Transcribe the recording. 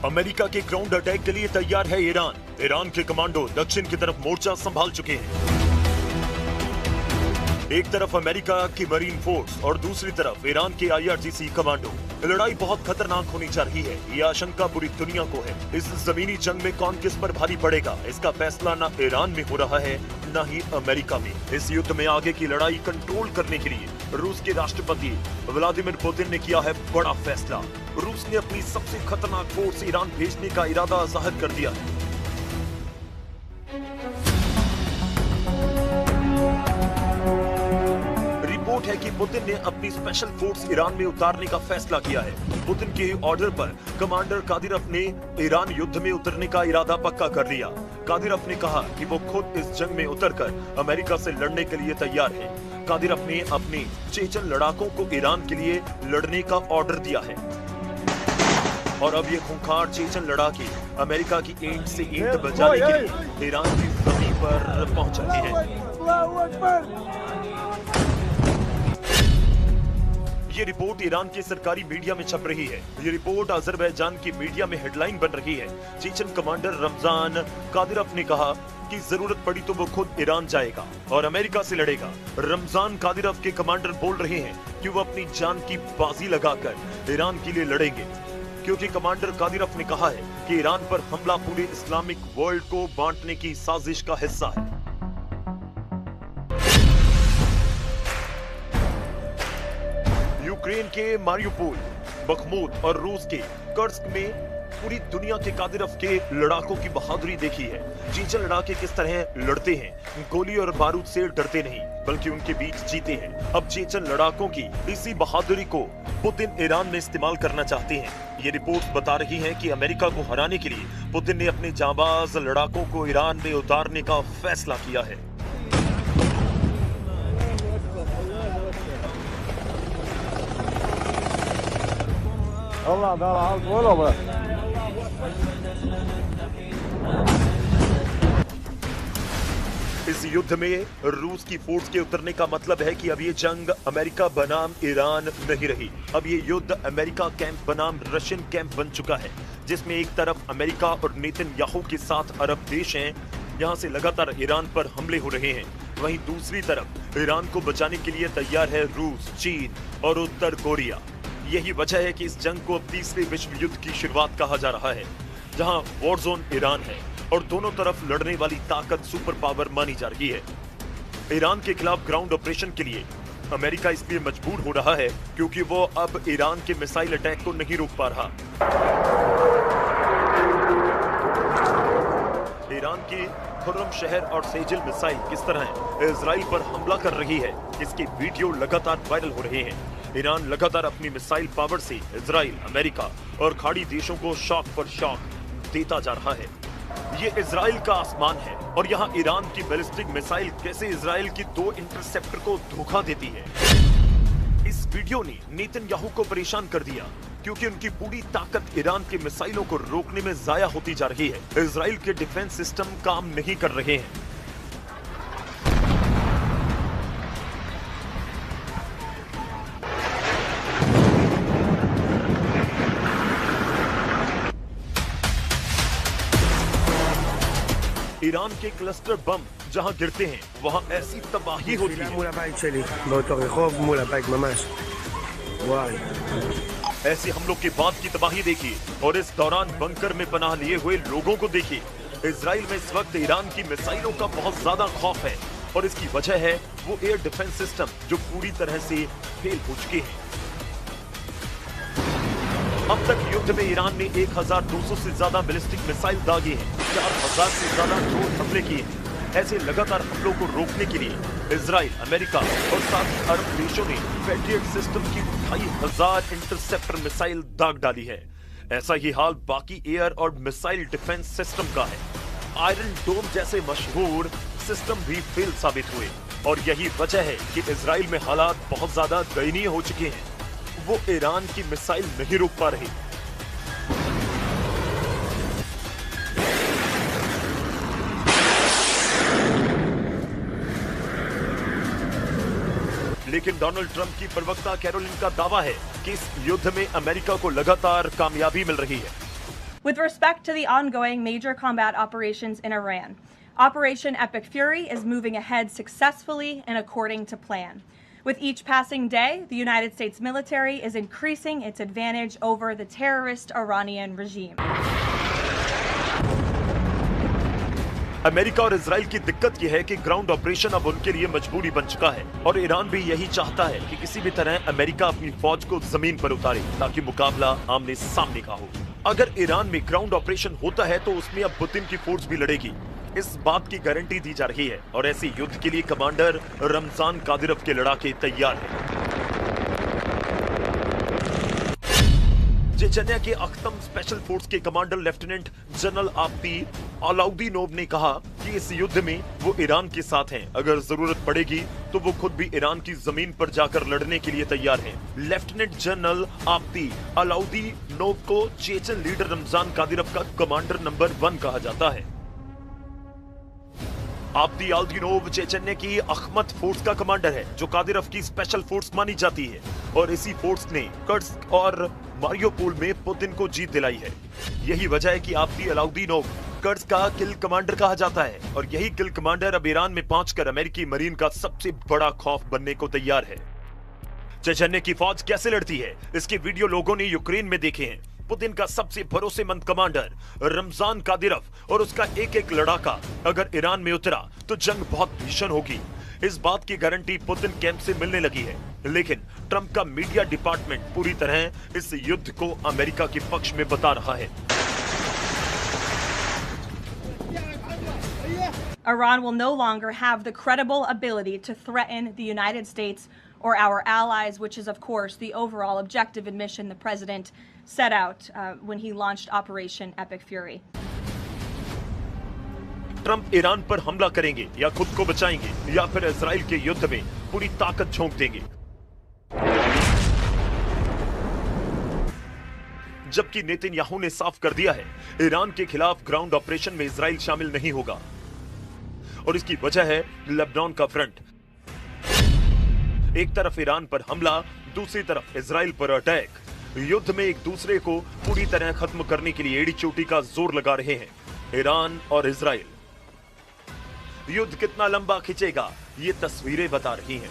America के ground attack के लिए तैयार है ईरान। ईरान के कमांडो दक्षिण की तरफ मोर्चा संभाल चुके हैं। एक तरफ अमेरिका की मरीन फोर्स और दूसरी तरफ ईरान के IRGC कमांडो। लड़ाई बहुत खतरनाक होनी जा रही है, ये आशंका पूरी दुनिया को है। इस जमीनी जंग में कौन किस पर भारी पड़ेगा, इसका फैसला न ईरान में हो रहा है न ही अमेरिका में। इस युद्ध में आगे की लड़ाई कंट्रोल करने के लिए रूस के राष्ट्रपति व्लादिमीर पुतिन ने किया है बड़ा फैसला। रूस ने अपनी सबसे खतरनाक फोर्स ईरान भेजने का इरादा जाहिर कर दिया है। रिपोर्ट है कि पुतिन ने अपनी स्पेशल फोर्स ईरान में उतारने का फैसला किया है। पुतिन के ऑर्डर पर कमांडर कादिरोव ने ईरान युद्ध में उतरने का इरादा पक्का कर लिया। कादिरोव ने कहा कि वो खुद इस जंग में उतरकर अमेरिका से लड़ने के लिए तैयार है। कादिरोव ने अपने चेचन लड़ाकों को ईरान के लिए लड़ने का ऑर्डर दिया है और अब ये खूंखार चेचन लड़ाके अमेरिका की ईंट से ईंट बजाने के लिए ईरान की जमीन पर पहुंच रहे हैं। ये रिपोर्ट ईरान के सरकारी मीडिया में छप रही है। ये रिपोर्ट अजरबैजान की मीडिया में हेडलाइन बन रही है। चेचन कमांडर रमजान कादिरोव ने कहा कि जरूरत पड़ी तो वो खुद ईरान जाएगा और अमेरिका से लड़ेगा। रमजान कादिरोव के कमांडर बोल रहे हैं कि वो अपनी जान की बाजी लगाकर ईरान के लिए लड़ेंगे, क्योंकि कमांडर कादिरोव ने कहा है कि ईरान पर हमला पूरे इस्लामिक वर्ल्ड को बांटने की साजिश का हिस्सा है। यूक्रेन के मारियुपोल, बखमूत और रूस के कर्स्क में पूरी दुनिया के कादिरोव के लड़ाकों की बहादुरी देखी है। चेचन लड़ाके किस तरह लड़ते हैं, गोली और बारूद से डरते नहीं बल्कि उनके बीच जीते हैं। अब चेचन लड़ाकों की इसी बहादुरी को पुतिन ईरान में इस्तेमाल करना चाहते हैं। ये रिपोर्ट्स बता रही हैं कि अमेरिका को हराने के लिए पुतिन ने अपने जांबाज लड़ाकों को ईरान में उतारने का फैसला किया है। इस युद्ध में रूस की फोर्स के उतरने का मतलब है कि अब ये जंग अमेरिका बनाम ईरान नहीं रही। अब ये युद्ध अमेरिका कैंप बनाम रशियन कैंप बन चुका है, जिसमें एक तरफ अमेरिका और नेतन्याहू के साथ अरब देश हैं, यहाँ से लगातार ईरान पर हमले हो रहे हैं। वहीं दूसरी तरफ ईरान को बचाने के लिए तैयार है रूस, चीन और उत्तर कोरिया। यही वजह है कि इस जंग को अब तीसरे विश्व युद्ध की शुरुआत कहा जा रहा है, जहां वॉर जोन ईरान है और दोनों तरफ लड़ने वाली ताकत सुपर पावर मानी जा रही है। ईरान के खिलाफ ग्राउंड ऑपरेशन के लिए अमेरिका इसलिए मजबूर हो रहा है क्योंकि वो अब ईरान के मिसाइल अटैक को नहीं रोक पा रहा। ईरान की खुर्रम शहर और सेजिल मिसाइल किस तरह इजराइल पर हमला कर रही है, इसके वीडियो लगातार वायरल हो रहे हैं। ईरान लगातार अपनी मिसाइल पावर से इजराइल, अमेरिका और खाड़ी देशों को शॉक पर शॉक देता जा रहा है। ये इजराइल का आसमान है और यहाँ ईरान की बैलिस्टिक मिसाइल कैसे इजराइल की 2 इंटरसेप्टर को धोखा देती है। इस वीडियो ने नेतन्याहू को परेशान कर दिया क्योंकि उनकी पूरी ताकत ईरान के मिसाइलों को रोकने में जाया होती जा रही है। इजराइल के डिफेंस सिस्टम काम नहीं कर रहे हैं। ईरान के क्लस्टर बम जहां गिरते हैं वहां ऐसी तबाही होती है। ऐसे हमलों के बाद की तबाही देखिए और इस दौरान बंकर में पनाह लिए हुए लोगों को देखिए। इजराइल में इस वक्त ईरान की मिसाइलों का बहुत ज्यादा खौफ है और इसकी वजह है वो एयर डिफेंस सिस्टम जो पूरी तरह से फेल हो चुके हैं। अब तक युद्ध में ईरान ने 1200 से ज्यादा बैलिस्टिक मिसाइल दागे हैं, 4000 से ज्यादा ड्रोन हमले किए हैं। ऐसे लगातार हमलों को रोकने के लिए इजराइल, अमेरिका और साथ ही अरब देशों ने पैट्रियट सिस्टम की 2500 इंटरसेप्टर मिसाइल दाग डाली है। ऐसा ही हाल बाकी एयर और मिसाइल डिफेंस सिस्टम का है। आयरन डोम जैसे मशहूर सिस्टम भी फेल साबित हुए और यही वजह है कि इजराइल में हालात बहुत ज्यादा दयनीय हो चुके हैं। वो ईरान की मिसाइल नहीं रोक पा रही। लेकिन डोनाल्ड ट्रंप की प्रवक्ता कैरोलिन का दावा है कि इस युद्ध में अमेरिका को लगातार कामयाबी मिल रही है। With respect to the ongoing major combat operations in Iran, Operation Epic Fury is moving ahead successfully and according to plan. With each passing day, the United States military is increasing its advantage over the terrorist Iranian regime. America और Israel की दिक्कत यह है कि ground operation अब उनके लिए मजबूरी बन चुका है और ईरान भी यही चाहता है कि किसी भी तरह अमेरिका अपनी फौज को जमीन पर उतारे ताकि मुकाबला आमने सामने का हो। अगर ईरान में ग्राउंड ऑपरेशन होता है तो उसमें अब पुतिन की फोर्स भी लड़ेगी, इस बात की गारंटी दी जा रही है और ऐसे युद्ध के लिए कमांडर रमजान कादिरव के लड़ाके तैयार हैं। चेचन्या के अख्तम स्पेशल फोर्स के कमांडर लेफ्टिनेंट जनरल आब्दी अलाउद्दीनोव ने कहा कि इस युद्ध में वो ईरान के साथ हैं। अगर जरूरत पड़ेगी तो वो खुद भी ईरान की जमीन पर जाकर लड़ने के लिए तैयार हैं। लेफ्टिनेंट जनरल आब्दी अलाउद्दीनोव को चेचन लीडर रमजान कादिरव का कमांडर नंबर 1 कहा जाता है। आब्दी अलाउद्दीनोव चेचन्या की अखमत फोर्स का कमांडर है जो कादिरव की स्पेशल फोर्स मानी जाती है और इसी फोर्स ने कर्स्क और मारियोपोल में पुतिन को जीत दिलाई है। यही वजह है कि आब्दी अलाउद्दीनोव कर्स्क का किल कमांडर कहा जाता है और यही किल कमांडर अब ईरान में पहुंचकर अमेरिकी मरीन का सबसे बड़ा खौफ बनने को तैयार है। चेचन्या की फौज कैसे लड़ती है, इसके वीडियो लोगों ने यूक्रेन में देखे हैं। पुतिन का सबसे भरोसेमंद कमांडर रमजान कादिरव और उसका एक एक लड़ाका अगर ईरान में उतरा तो जंग बहुत भीषण होगी। इस बात की गारंटी पुतिन कैंप से मिलने लगी है, लेकिन ट्रंप का मीडिया डिपार्टमेंट पूरी तरह इस युद्ध को अमेरिका के पक्ष में बता रहा है। Iran will no longer have the credible ability to threaten the United States or our allies, which is, of course, the overall objective and mission the president set out when he launched Operation Epic Fury. Trump Iran पर हमला करेंगे या खुद को बचाएंगे या फिर Israel के युद्ध में पूरी ताकत झोंक देंगे। जबकि नेतन्याहू ने साफ कर दिया है ईरान के खिलाफ ग्राउंड ऑपरेशन में इजराइल शामिल नहीं होगा और इसकी वजह है लेबनान का फ्रंट। एक तरफ ईरान पर हमला, दूसरी तरफ इजराइल पर अटैक। युद्ध में एक दूसरे को पूरी तरह खत्म करने के लिए एड़ी चोटी का जोर लगा रहे हैं ईरान और इजराइल। युद्ध कितना लंबा खिंचेगा ये तस्वीरें बता रही हैं।